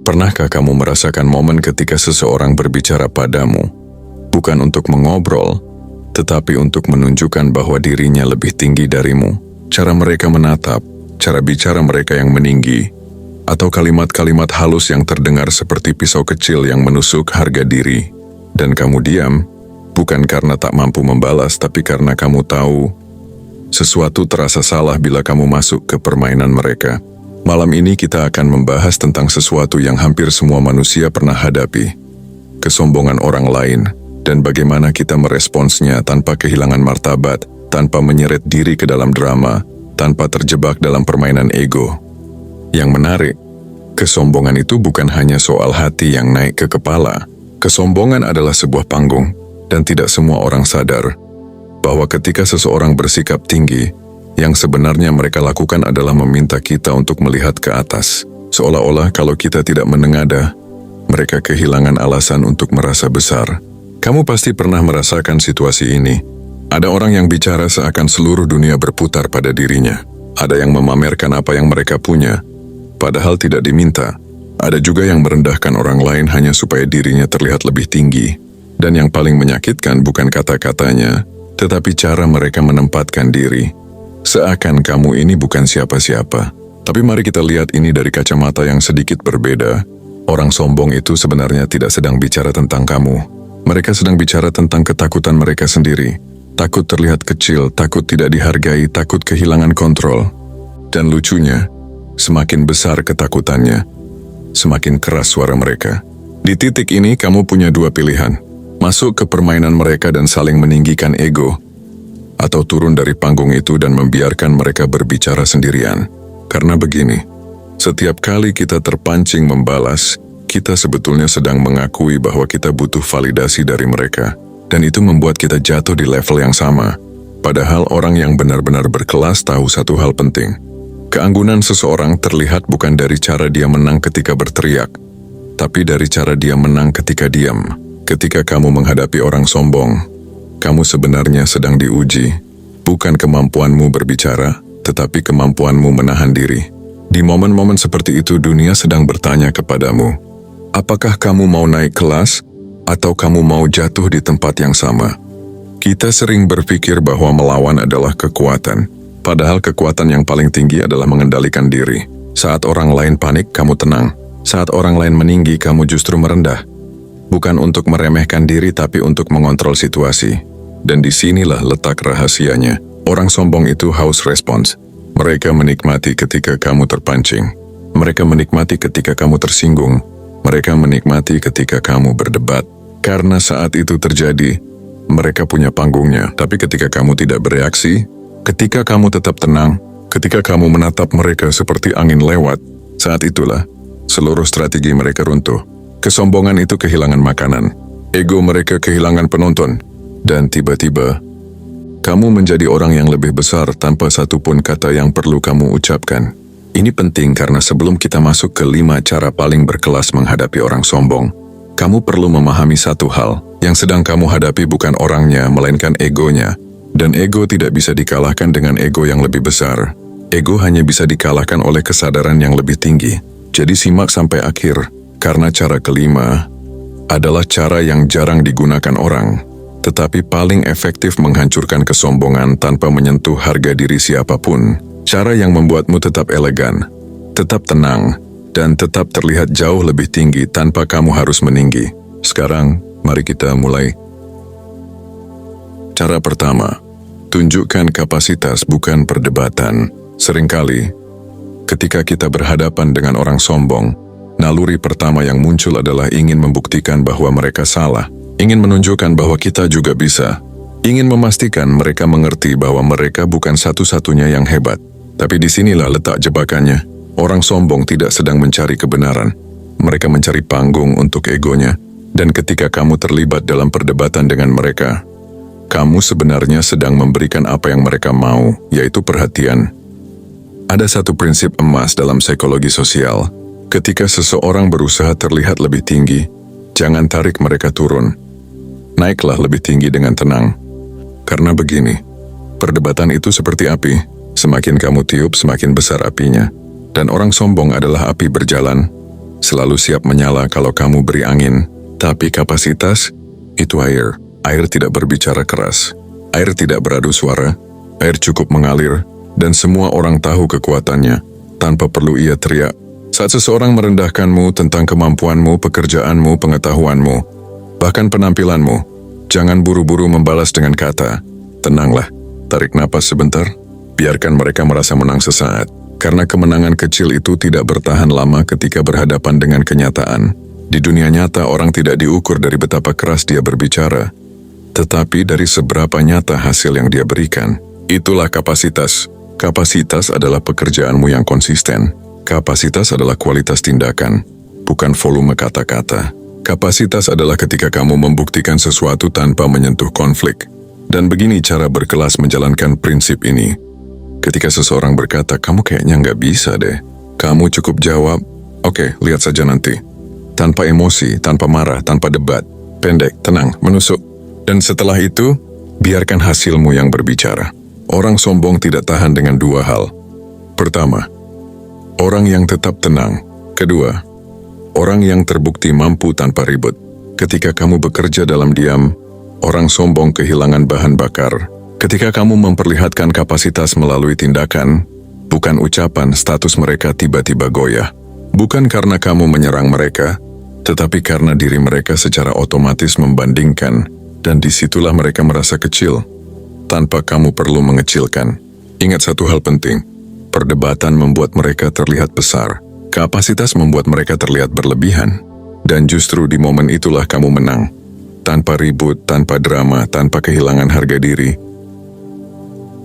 Pernahkah kamu merasakan momen ketika seseorang berbicara padamu, bukan untuk mengobrol, tetapi untuk menunjukkan bahwa dirinya lebih tinggi darimu? Cara mereka menatap, cara bicara mereka yang meninggi, atau kalimat-kalimat halus yang terdengar seperti pisau kecil yang menusuk harga diri. Dan kamu diam, bukan karena tak mampu membalas, tapi karena kamu tahu sesuatu terasa salah bila kamu masuk ke permainan mereka. Malam ini kita akan membahas tentang sesuatu yang hampir semua manusia pernah hadapi, kesombongan orang lain, dan bagaimana kita meresponsnya tanpa kehilangan martabat, tanpa menyeret diri ke dalam drama, tanpa terjebak dalam permainan ego. Yang menarik, kesombongan itu bukan hanya soal hati yang naik ke kepala. Kesombongan adalah sebuah panggung, dan tidak semua orang sadar bahwa ketika seseorang bersikap tinggi, yang sebenarnya mereka lakukan adalah meminta kita untuk melihat ke atas. Seolah-olah kalau kita tidak menengadah, mereka kehilangan alasan untuk merasa besar. Kamu pasti pernah merasakan situasi ini. Ada orang yang bicara seakan seluruh dunia berputar pada dirinya. Ada yang memamerkan apa yang mereka punya, padahal tidak diminta. Ada juga yang merendahkan orang lain hanya supaya dirinya terlihat lebih tinggi. Dan yang paling menyakitkan bukan kata-katanya, tetapi cara mereka menempatkan diri. Seakan kamu ini bukan siapa-siapa. Tapi mari kita lihat ini dari kacamata yang sedikit berbeda. Orang sombong itu sebenarnya tidak sedang bicara tentang kamu. Mereka sedang bicara tentang ketakutan mereka sendiri. Takut terlihat kecil, takut tidak dihargai, takut kehilangan kontrol. Dan lucunya, semakin besar ketakutannya, semakin keras suara mereka. Di titik ini kamu punya dua pilihan. Masuk ke permainan mereka dan saling meninggikan ego, atau turun dari panggung itu dan membiarkan mereka berbicara sendirian. Karena begini, setiap kali kita terpancing membalas, kita sebetulnya sedang mengakui bahwa kita butuh validasi dari mereka. Dan itu membuat kita jatuh di level yang sama. Padahal orang yang benar-benar berkelas tahu satu hal penting. Keanggunan seseorang terlihat bukan dari cara dia menang ketika berteriak, tapi dari cara dia menang ketika diam. Ketika kamu menghadapi orang sombong, kamu sebenarnya sedang diuji, bukan kemampuanmu berbicara, tetapi kemampuanmu menahan diri. Di momen-momen seperti itu dunia sedang bertanya kepadamu, apakah kamu mau naik kelas, atau kamu mau jatuh di tempat yang sama? Kita sering berpikir bahwa melawan adalah kekuatan, padahal kekuatan yang paling tinggi adalah mengendalikan diri. Saat orang lain panik, kamu tenang. Saat orang lain meninggi, kamu justru merendah. Bukan untuk meremehkan diri, tapi untuk mengontrol situasi. Dan disinilah letak rahasianya. Orang sombong itu haus respons. Mereka menikmati ketika kamu terpancing. Mereka menikmati ketika kamu tersinggung. Mereka menikmati ketika kamu berdebat. Karena saat itu terjadi, mereka punya panggungnya. Tapi ketika kamu tidak bereaksi, ketika kamu tetap tenang, ketika kamu menatap mereka seperti angin lewat, saat itulah seluruh strategi mereka runtuh. Kesombongan itu kehilangan makanan. Ego mereka kehilangan penonton. Dan tiba-tiba, kamu menjadi orang yang lebih besar tanpa satupun kata yang perlu kamu ucapkan. Ini penting karena sebelum kita masuk ke 5 cara paling berkelas menghadapi orang sombong, kamu perlu memahami satu hal. Yang sedang kamu hadapi bukan orangnya, melainkan egonya. Dan ego tidak bisa dikalahkan dengan ego yang lebih besar. Ego hanya bisa dikalahkan oleh kesadaran yang lebih tinggi. Jadi simak sampai akhir, karena cara kelima adalah cara yang jarang digunakan orang, tetapi paling efektif menghancurkan kesombongan tanpa menyentuh harga diri siapapun. Cara yang membuatmu tetap elegan, tetap tenang, dan tetap terlihat jauh lebih tinggi tanpa kamu harus meninggi. Sekarang, mari kita mulai. Cara pertama, tunjukkan kapasitas bukan perdebatan. Seringkali, ketika kita berhadapan dengan orang sombong, naluri pertama yang muncul adalah ingin membuktikan bahwa mereka salah. Ingin menunjukkan bahwa kita juga bisa. Ingin memastikan mereka mengerti bahwa mereka bukan satu-satunya yang hebat. Tapi disinilah letak jebakannya. Orang sombong tidak sedang mencari kebenaran. Mereka mencari panggung untuk egonya. Dan ketika kamu terlibat dalam perdebatan dengan mereka, kamu sebenarnya sedang memberikan apa yang mereka mau, yaitu perhatian. Ada satu prinsip emas dalam psikologi sosial. Ketika seseorang berusaha terlihat lebih tinggi, jangan tarik mereka turun. Naiklah lebih tinggi dengan tenang. Karena begini, perdebatan itu seperti api. Semakin kamu tiup, semakin besar apinya. Dan orang sombong adalah api berjalan. selalu siap menyala kalau kamu beri angin. Tapi kapasitas, itu air. Air tidak berbicara keras. Air tidak beradu suara. Air cukup mengalir, dan semua orang tahu kekuatannya, tanpa perlu ia teriak. Saat seseorang merendahkanmu tentang kemampuanmu, pekerjaanmu, pengetahuanmu, bahkan penampilanmu, jangan buru-buru membalas dengan kata, tenanglah, tarik napas sebentar, biarkan mereka merasa menang sesaat. Karena kemenangan kecil itu tidak bertahan lama ketika berhadapan dengan kenyataan. Di dunia nyata orang tidak diukur dari betapa keras dia berbicara, tetapi dari seberapa nyata hasil yang dia berikan. Itulah kapasitas. Kapasitas adalah pekerjaanmu yang konsisten. Kapasitas adalah kualitas tindakan, bukan volume kata-kata. Kapasitas adalah ketika kamu membuktikan sesuatu tanpa menyentuh konflik. Dan begini cara berkelas menjalankan prinsip ini. Ketika seseorang berkata, kamu kayaknya nggak bisa deh. Kamu cukup jawab, oke, lihat saja nanti. Tanpa emosi, tanpa marah, tanpa debat. Pendek, tenang, menusuk. Dan setelah itu, biarkan hasilmu yang berbicara. Orang sombong tidak tahan dengan dua hal. Pertama, orang yang tetap tenang. Kedua, orang yang terbukti mampu tanpa ribut. Ketika kamu bekerja dalam diam, orang sombong kehilangan bahan bakar. Ketika kamu memperlihatkan kapasitas melalui tindakan, bukan ucapan, status mereka tiba-tiba goyah. Bukan karena kamu menyerang mereka, tetapi karena diri mereka secara otomatis membandingkan, dan disitulah mereka merasa kecil, tanpa kamu perlu mengecilkan. Ingat satu hal penting, perdebatan membuat mereka terlihat besar, kapasitas membuat mereka terlihat berlebihan, dan justru di momen itulah kamu menang. Tanpa ribut, tanpa drama, tanpa kehilangan harga diri.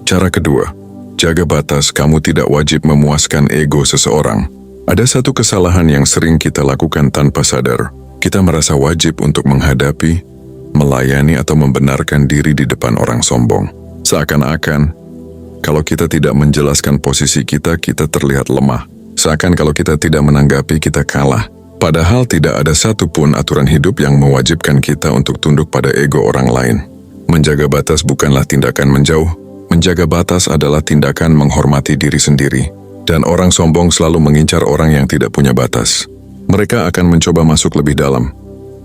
Cara kedua, jaga batas. Kamu tidak wajib memuaskan ego seseorang. Ada satu kesalahan yang sering kita lakukan tanpa sadar. Kita merasa wajib untuk menghadapi, melayani atau membenarkan diri di depan orang sombong. Seakan-akan, kalau kita tidak menjelaskan posisi kita, kita terlihat lemah. Seakan kalau kita tidak menanggapi, kita kalah. Padahal tidak ada satupun aturan hidup yang mewajibkan kita untuk tunduk pada ego orang lain. Menjaga batas bukanlah tindakan menjauh. Menjaga batas adalah tindakan menghormati diri sendiri. Dan orang sombong selalu mengincar orang yang tidak punya batas. Mereka akan mencoba masuk lebih dalam.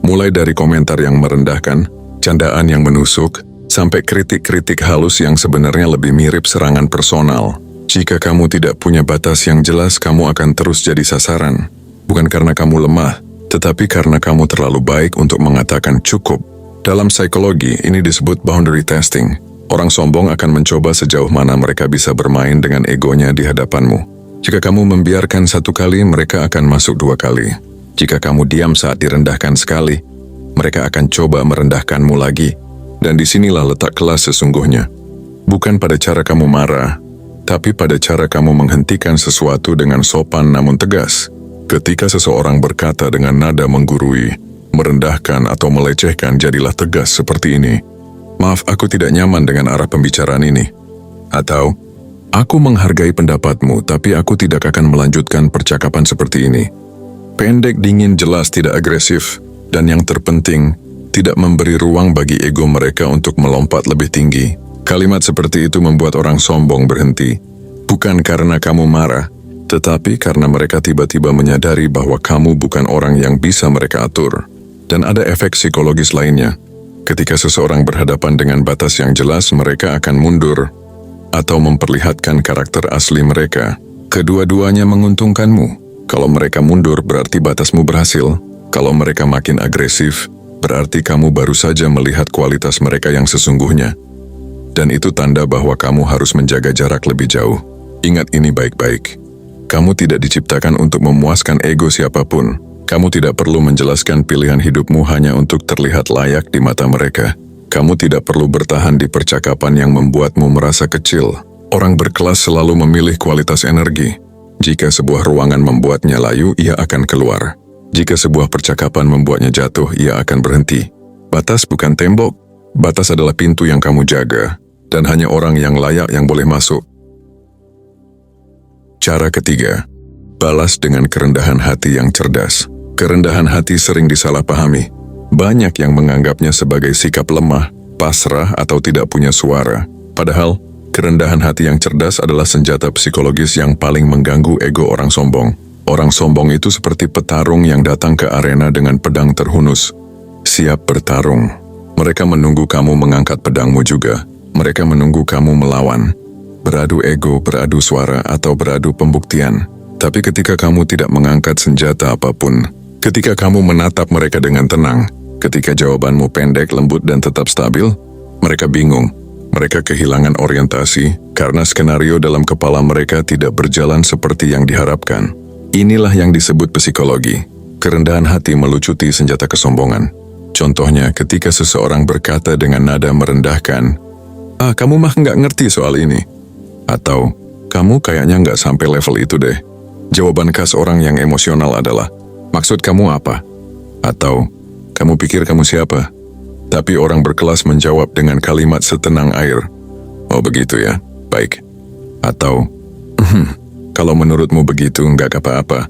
Mulai dari komentar yang merendahkan, candaan yang menusuk, sampai kritik-kritik halus yang sebenarnya lebih mirip serangan personal. Jika kamu tidak punya batas yang jelas, kamu akan terus jadi sasaran. Bukan karena kamu lemah, tetapi karena kamu terlalu baik untuk mengatakan cukup. Dalam psikologi, ini disebut boundary testing. Orang sombong akan mencoba sejauh mana mereka bisa bermain dengan egonya di hadapanmu. Jika kamu membiarkan satu kali, mereka akan masuk dua kali. Jika kamu diam saat direndahkan sekali, mereka akan coba merendahkanmu lagi. Dan disinilah letak kelas sesungguhnya. Bukan pada cara kamu marah, tapi pada cara kamu menghentikan sesuatu dengan sopan namun tegas. Ketika seseorang berkata dengan nada menggurui, merendahkan atau melecehkan, jadilah tegas seperti ini. Maaf, aku tidak nyaman dengan arah pembicaraan ini. Atau, aku menghargai pendapatmu, tapi aku tidak akan melanjutkan percakapan seperti ini. Pendek, dingin, jelas, tidak agresif. Dan yang terpenting, tidak memberi ruang bagi ego mereka untuk melompat lebih tinggi. Kalimat seperti itu membuat orang sombong berhenti. Bukan karena kamu marah, tetapi karena mereka tiba-tiba menyadari bahwa kamu bukan orang yang bisa mereka atur. Dan ada efek psikologis lainnya. Ketika seseorang berhadapan dengan batas yang jelas, mereka akan mundur atau memperlihatkan karakter asli mereka. Kedua-duanya menguntungkanmu. Kalau mereka mundur, berarti batasmu berhasil. Kalau mereka makin agresif, berarti kamu baru saja melihat kualitas mereka yang sesungguhnya. Dan itu tanda bahwa kamu harus menjaga jarak lebih jauh. Ingat ini baik-baik. Kamu tidak diciptakan untuk memuaskan ego siapapun. Kamu tidak perlu menjelaskan pilihan hidupmu hanya untuk terlihat layak di mata mereka. Kamu tidak perlu bertahan di percakapan yang membuatmu merasa kecil. Orang berkelas selalu memilih kualitas energi. Jika sebuah ruangan membuatnya layu, ia akan keluar. Jika sebuah percakapan membuatnya jatuh, ia akan berhenti. Batas bukan tembok. Batas adalah pintu yang kamu jaga. Dan hanya orang yang layak yang boleh masuk. Cara ketiga, balas dengan kerendahan hati yang cerdas. Kerendahan hati sering disalahpahami. Banyak yang menganggapnya sebagai sikap lemah, pasrah, atau tidak punya suara. Padahal, kerendahan hati yang cerdas adalah senjata psikologis yang paling mengganggu ego orang sombong. Orang sombong itu seperti petarung yang datang ke arena dengan pedang terhunus, siap bertarung. Mereka menunggu kamu mengangkat pedangmu juga. Mereka menunggu kamu melawan, beradu ego, beradu suara, atau beradu pembuktian. Tapi ketika kamu tidak mengangkat senjata apapun, ketika kamu menatap mereka dengan tenang, ketika jawabanmu pendek, lembut, dan tetap stabil, mereka bingung. Mereka kehilangan orientasi karena skenario dalam kepala mereka tidak berjalan seperti yang diharapkan. Inilah yang disebut psikologi. Kerendahan hati melucuti senjata kesombongan. Contohnya ketika seseorang berkata dengan nada merendahkan, kamu mah nggak ngerti soal ini. Atau, kamu kayaknya nggak sampai level itu deh. Jawaban khas orang yang emosional adalah, maksud kamu apa? Atau, kamu pikir kamu siapa? Tapi orang berkelas menjawab dengan kalimat setenang air. Oh begitu ya, baik. Atau, kalau menurutmu begitu nggak apa-apa.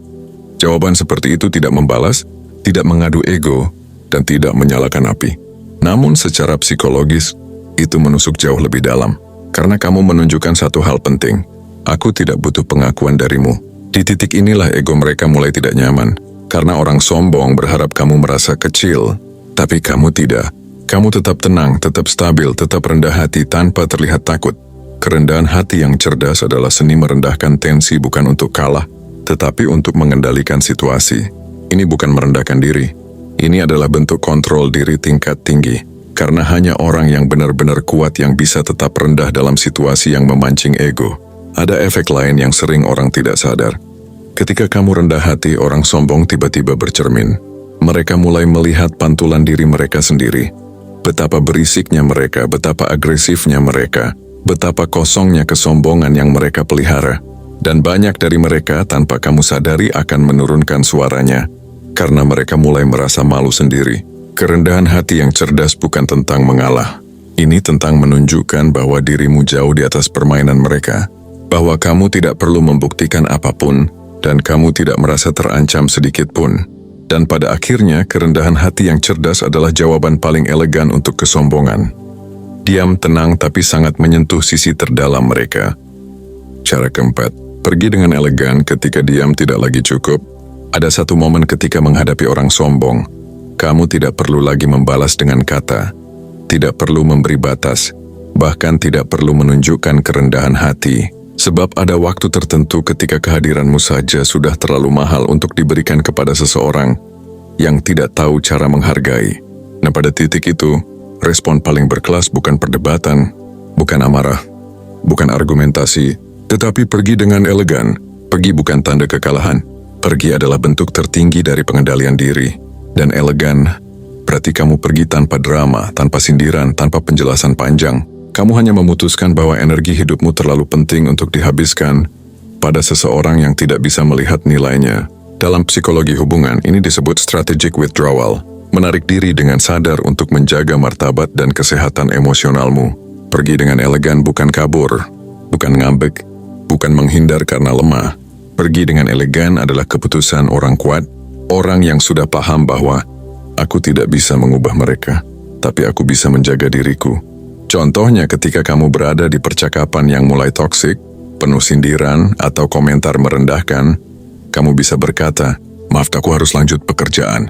Jawaban seperti itu tidak membalas, tidak mengadu ego, dan tidak menyalakan api. Namun secara psikologis, itu menusuk jauh lebih dalam. Karena kamu menunjukkan satu hal penting. Aku tidak butuh pengakuan darimu. Di titik inilah ego mereka mulai tidak nyaman. Karena orang sombong berharap kamu merasa kecil. Tapi kamu tidak. Kamu tetap tenang, tetap stabil, tetap rendah hati tanpa terlihat takut. Kerendahan hati yang cerdas adalah seni merendahkan tensi bukan untuk kalah, tetapi untuk mengendalikan situasi. Ini bukan merendahkan diri. Ini adalah bentuk kontrol diri tingkat tinggi. Karena hanya orang yang benar-benar kuat yang bisa tetap rendah dalam situasi yang memancing ego. Ada efek lain yang sering orang tidak sadar. Ketika kamu rendah hati, orang sombong tiba-tiba bercermin. Mereka mulai melihat pantulan diri mereka sendiri. Betapa berisiknya mereka, betapa agresifnya mereka, betapa kosongnya kesombongan yang mereka pelihara. Dan banyak dari mereka tanpa kamu sadari akan menurunkan suaranya. Karena mereka mulai merasa malu sendiri. Kerendahan hati yang cerdas bukan tentang mengalah. Ini tentang menunjukkan bahwa dirimu jauh di atas permainan mereka. Bahwa kamu tidak perlu membuktikan apapun, dan kamu tidak merasa terancam sedikit pun. Dan pada akhirnya, kerendahan hati yang cerdas adalah jawaban paling elegan untuk kesombongan. Diam, tenang, tapi sangat menyentuh sisi terdalam mereka. Cara keempat, pergi dengan elegan ketika diam tidak lagi cukup. Ada satu momen ketika menghadapi orang sombong, kamu tidak perlu lagi membalas dengan kata, tidak perlu memberi batas, bahkan tidak perlu menunjukkan kerendahan hati. Sebab ada waktu tertentu ketika kehadiranmu saja sudah terlalu mahal untuk diberikan kepada seseorang yang tidak tahu cara menghargai. Nah pada titik itu, respon paling berkelas bukan perdebatan, bukan amarah, bukan argumentasi, tetapi pergi dengan elegan. Pergi bukan tanda kekalahan, pergi adalah bentuk tertinggi dari pengendalian diri. Dan elegan, berarti kamu pergi tanpa drama, tanpa sindiran, tanpa penjelasan panjang. Kamu hanya memutuskan bahwa energi hidupmu terlalu penting untuk dihabiskan pada seseorang yang tidak bisa melihat nilainya. Dalam psikologi hubungan, ini disebut strategic withdrawal. Menarik diri dengan sadar untuk menjaga martabat dan kesehatan emosionalmu. Pergi dengan elegan bukan kabur, bukan ngambek, bukan menghindar karena lemah. Pergi dengan elegan adalah keputusan orang kuat, orang yang sudah paham bahwa aku tidak bisa mengubah mereka, tapi aku bisa menjaga diriku. Contohnya ketika kamu berada di percakapan yang mulai toksik, penuh sindiran atau komentar merendahkan, kamu bisa berkata, maaf aku harus lanjut pekerjaan.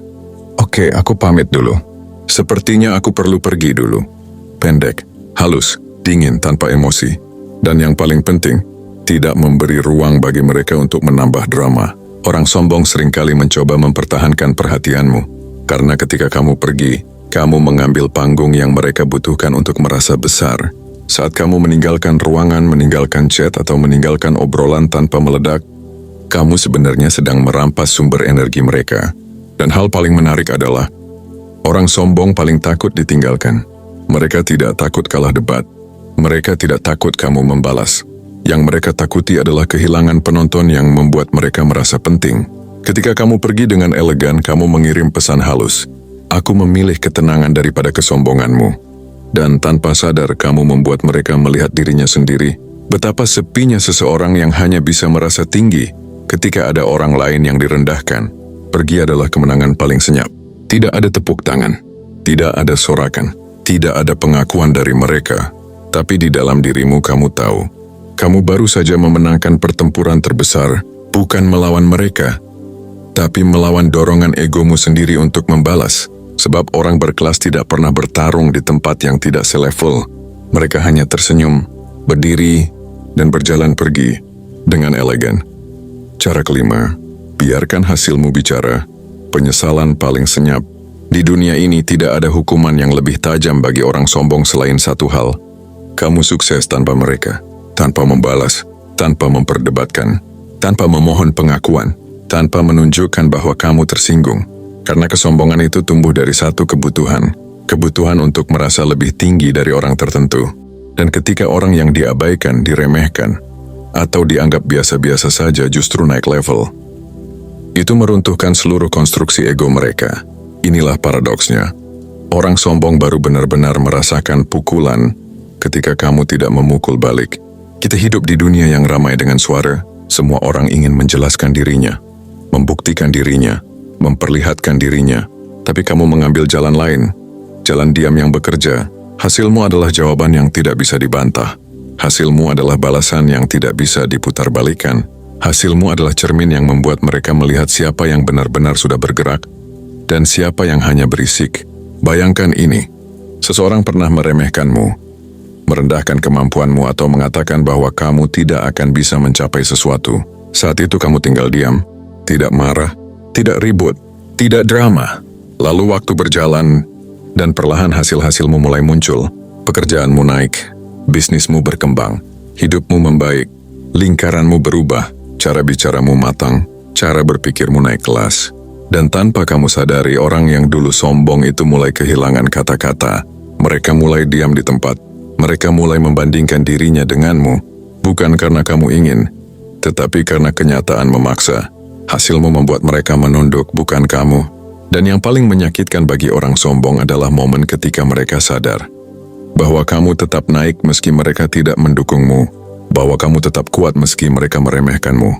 Oke, aku pamit dulu. Sepertinya aku perlu pergi dulu. Pendek, halus, dingin tanpa emosi. Dan yang paling penting, tidak memberi ruang bagi mereka untuk menambah drama. Orang sombong seringkali mencoba mempertahankan perhatianmu. Karena ketika kamu pergi, kamu mengambil panggung yang mereka butuhkan untuk merasa besar. Saat kamu meninggalkan ruangan, meninggalkan chat, atau meninggalkan obrolan tanpa meledak, kamu sebenarnya sedang merampas sumber energi mereka. Dan hal paling menarik adalah, orang sombong paling takut ditinggalkan. Mereka tidak takut kalah debat. Mereka tidak takut kamu membalas. Yang mereka takuti adalah kehilangan penonton yang membuat mereka merasa penting. Ketika kamu pergi dengan elegan, kamu mengirim pesan halus. Aku memilih ketenangan daripada kesombonganmu. Dan tanpa sadar kamu membuat mereka melihat dirinya sendiri. Betapa sepinya seseorang yang hanya bisa merasa tinggi ketika ada orang lain yang direndahkan. Pergi adalah kemenangan paling senyap. Tidak ada tepuk tangan. Tidak ada sorakan. Tidak ada pengakuan dari mereka. Tapi di dalam dirimu kamu tahu. Kamu baru saja memenangkan pertempuran terbesar. Bukan melawan mereka, tapi melawan dorongan egomu sendiri untuk membalas. Sebab orang berkelas tidak pernah bertarung di tempat yang tidak selevel. Mereka hanya tersenyum, berdiri, dan berjalan pergi dengan elegan. Cara kelima, biarkan hasilmu bicara. Penyesalan paling senyap. Di dunia ini tidak ada hukuman yang lebih tajam bagi orang sombong selain satu hal. Kamu sukses tanpa mereka, tanpa membalas, tanpa memperdebatkan, tanpa memohon pengakuan, tanpa menunjukkan bahwa kamu tersinggung. Karena kesombongan itu tumbuh dari satu kebutuhan untuk merasa lebih tinggi dari orang tertentu. Dan ketika orang yang diabaikan, diremehkan, atau dianggap biasa-biasa saja justru naik level, itu meruntuhkan seluruh konstruksi ego mereka. Inilah paradoksnya. Orang sombong baru benar-benar merasakan pukulan ketika kamu tidak memukul balik. Kita hidup di dunia yang ramai dengan suara. Semua orang ingin menjelaskan dirinya, membuktikan dirinya, memperlihatkan dirinya. Tapi kamu mengambil jalan lain, jalan diam yang bekerja. Hasilmu adalah jawaban yang tidak bisa dibantah. Hasilmu adalah balasan yang tidak bisa diputarbalikkan. Hasilmu adalah cermin yang membuat mereka melihat siapa yang benar-benar sudah bergerak dan siapa yang hanya berisik. Bayangkan ini, seseorang pernah meremehkanmu, merendahkan kemampuanmu atau mengatakan bahwa kamu tidak akan bisa mencapai sesuatu. Saat itu kamu tinggal diam, tidak marah, tidak ribut, tidak drama. Lalu waktu berjalan dan perlahan hasil-hasilmu mulai muncul. Pekerjaanmu naik, bisnismu berkembang, hidupmu membaik, lingkaranmu berubah, cara bicaramu matang, cara berpikirmu naik kelas. Dan tanpa kamu sadari, orang yang dulu sombong itu mulai kehilangan kata-kata. Mereka mulai diam di tempat. Mereka mulai membandingkan dirinya denganmu. Bukan karena kamu ingin, tetapi karena kenyataan memaksa. Hasilmu membuat mereka menunduk, bukan kamu. Dan yang paling menyakitkan bagi orang sombong adalah momen ketika mereka sadar bahwa kamu tetap naik meski mereka tidak mendukungmu, bahwa kamu tetap kuat meski mereka meremehkanmu,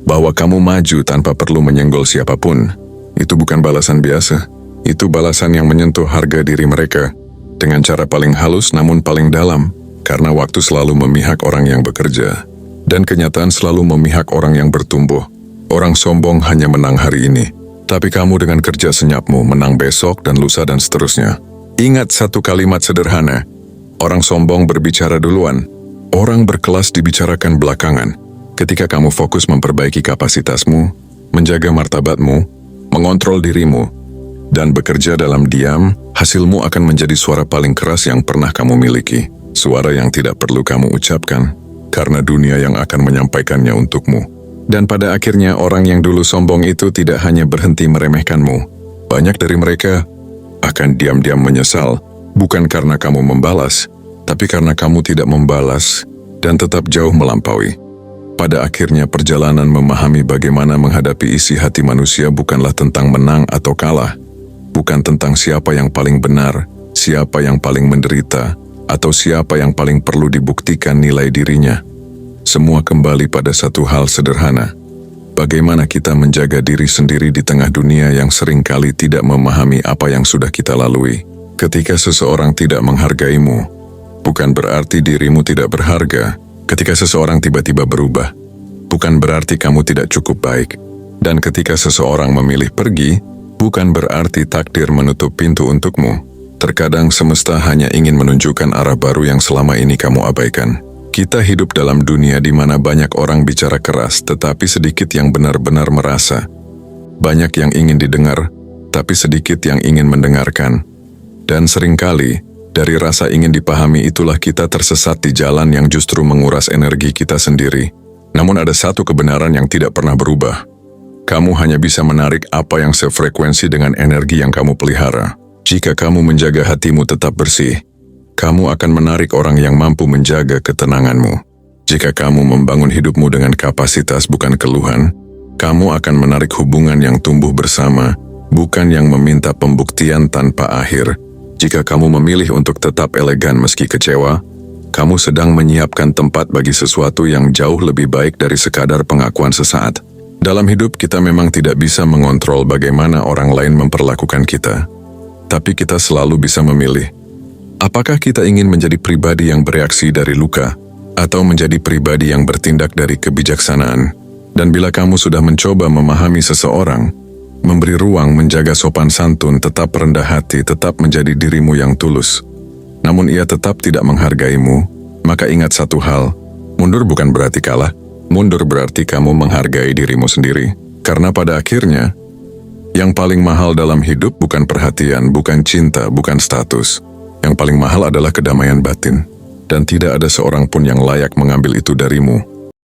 bahwa kamu maju tanpa perlu menyenggol siapapun. Itu bukan balasan biasa. Itu balasan yang menyentuh harga diri mereka dengan cara paling halus namun paling dalam. Karena waktu selalu memihak orang yang bekerja dan kenyataan selalu memihak orang yang bertumbuh. Orang sombong hanya menang hari ini, tapi kamu dengan kerja senyapmu menang besok dan lusa dan seterusnya. Ingat satu kalimat sederhana. Orang sombong berbicara duluan. Orang berkelas dibicarakan belakangan. Ketika kamu fokus memperbaiki kapasitasmu, menjaga martabatmu, mengontrol dirimu, dan bekerja dalam diam, hasilmu akan menjadi suara paling keras yang pernah kamu miliki. Suara yang tidak perlu kamu ucapkan, karena dunia yang akan menyampaikannya untukmu. Dan pada akhirnya orang yang dulu sombong itu tidak hanya berhenti meremehkanmu. Banyak dari mereka akan diam-diam menyesal, bukan karena kamu membalas, tapi karena kamu tidak membalas dan tetap jauh melampaui. Pada akhirnya perjalanan memahami bagaimana menghadapi isi hati manusia bukanlah tentang menang atau kalah. Bukan tentang siapa yang paling benar, siapa yang paling menderita, atau siapa yang paling perlu dibuktikan nilai dirinya. Semua kembali pada satu hal sederhana. Bagaimana kita menjaga diri sendiri di tengah dunia yang seringkali tidak memahami apa yang sudah kita lalui. Ketika seseorang tidak menghargaimu, bukan berarti dirimu tidak berharga. Ketika seseorang tiba-tiba berubah, bukan berarti kamu tidak cukup baik. Dan ketika seseorang memilih pergi, bukan berarti takdir menutup pintu untukmu. Terkadang semesta hanya ingin menunjukkan arah baru yang selama ini kamu abaikan. Kita hidup dalam dunia di mana banyak orang bicara keras, tetapi sedikit yang benar-benar merasa. Banyak yang ingin didengar, tapi sedikit yang ingin mendengarkan. Dan seringkali, dari rasa ingin dipahami itulah kita tersesat di jalan yang justru menguras energi kita sendiri. Namun ada satu kebenaran yang tidak pernah berubah. Kamu hanya bisa menarik apa yang sefrekuensi dengan energi yang kamu pelihara. Jika kamu menjaga hatimu tetap bersih, kamu akan menarik orang yang mampu menjaga ketenanganmu. Jika kamu membangun hidupmu dengan kapasitas bukan keluhan, kamu akan menarik hubungan yang tumbuh bersama, bukan yang meminta pembuktian tanpa akhir. Jika kamu memilih untuk tetap elegan meski kecewa, kamu sedang menyiapkan tempat bagi sesuatu yang jauh lebih baik dari sekadar pengakuan sesaat. Dalam hidup kita memang tidak bisa mengontrol bagaimana orang lain memperlakukan kita. Tapi kita selalu bisa memilih. Apakah kita ingin menjadi pribadi yang bereaksi dari luka, atau menjadi pribadi yang bertindak dari kebijaksanaan? Dan bila kamu sudah mencoba memahami seseorang, memberi ruang, menjaga sopan santun, tetap rendah hati, tetap menjadi dirimu yang tulus. Namun ia tetap tidak menghargaimu, maka ingat satu hal, mundur bukan berarti kalah, mundur berarti kamu menghargai dirimu sendiri. Karena pada akhirnya, yang paling mahal dalam hidup bukan perhatian, bukan cinta, bukan status. Yang paling mahal adalah kedamaian batin. Dan tidak ada seorang pun yang layak mengambil itu darimu.